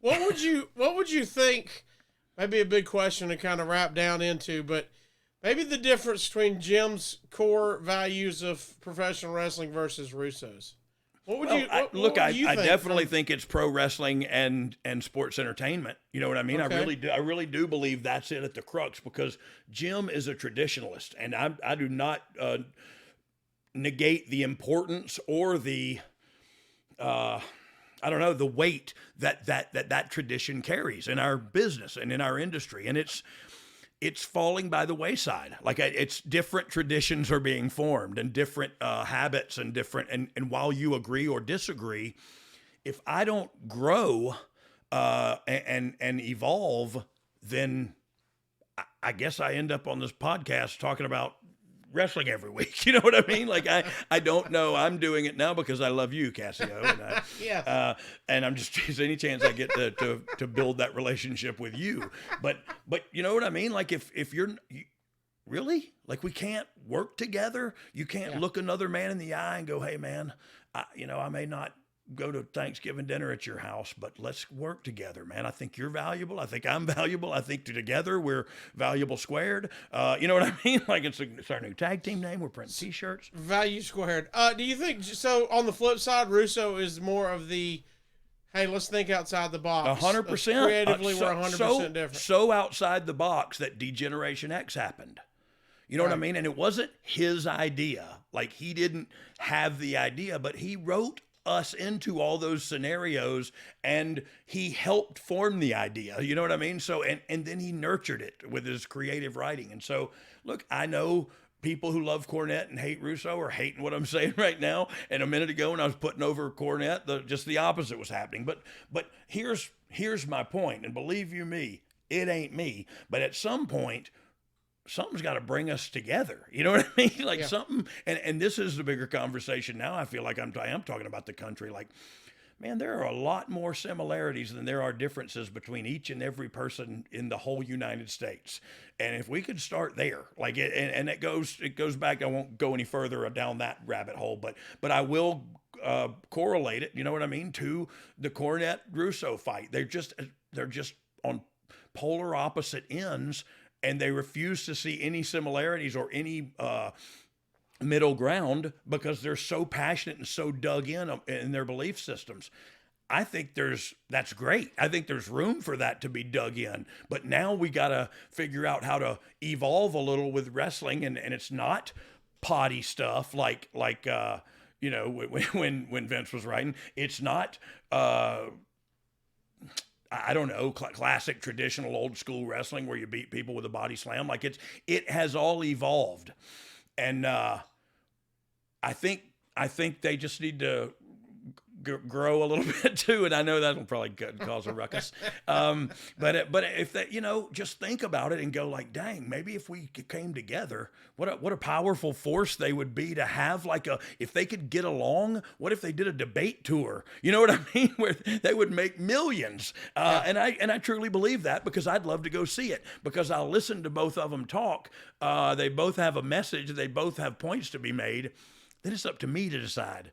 what would you think? Maybe a big question to kind of wrap down into, but maybe the difference between Jim's core values of professional wrestling versus Russo's. What would you look? I definitely think it's pro wrestling and sports entertainment. You know what I mean? Okay. I really do believe that's it at the crux, because Jim is a traditionalist, and I do not negate the importance or the I don't know, the weight that tradition carries in our business and in our industry, and it's falling by the wayside. Like, it's different traditions are being formed, and different habits, and different, and while you agree or disagree, if I don't grow and evolve, then I guess I end up on this podcast talking about wrestling every week. You know what I mean? Like, I don't know. I'm doing it now because I love you, Casio. And Yes. And I'm just any chance I get to build that relationship with you. But you know what I mean? Like, if you're really, like, we can't work together. You can't look another man in the eye and go, hey man, I may not go to Thanksgiving dinner at your house, but let's work together, man. I think you're valuable. I think I'm valuable. I think together we're valuable squared. You know what I mean? Like, it's our new tag team name. We're printing t-shirts. Value squared. Do you think, so on the flip side, Russo is more of the, hey, let's think outside the box. 100%. Creatively, we're 100% different. So outside the box that D-Generation X happened. You know what I mean? And it wasn't his idea. Like, he didn't have the idea, but he wrote us into all those scenarios, and he helped form the idea. You know what I mean? So, and then he nurtured it with his creative writing. And so, look, I know people who love Cornette and hate Russo are hating what I'm saying right now. And a minute ago when I was putting over Cornette, just the opposite was happening. But here's my point, and believe you me, it ain't me. But at some point, something's got to bring us together. You know what I mean? Like, something, and this is the bigger conversation now. I feel like I am talking about the country. Like, man, there are a lot more similarities than there are differences between each and every person in the whole United States. And if we could start there, like, it goes back. I won't go any further down that rabbit hole, but I will correlate it. You know what I mean? To the Cornette Russo fight. They're just on polar opposite ends, and they refuse to see any similarities or any middle ground because they're so passionate and so dug in their belief systems. I think that's great. I think there's room for that to be dug in. But now we got to figure out how to evolve a little with wrestling, and it's not potty stuff like when Vince was writing. It's not I don't know, classic, traditional, old school wrestling where you beat people with a body slam. Like, it has all evolved. And I think they just need to grow a little bit too. And I know that'll probably cause a ruckus. But if they, just think about it and go like, dang, maybe if we came together, what a powerful force they would be to have. Like, if they could get along, what if they did a debate tour? You know what I mean? Where they would make millions. And I truly believe that, because I'd love to go see it, because I'll listen to both of them talk. They both have a message. They both have points to be made. Then it's up to me to decide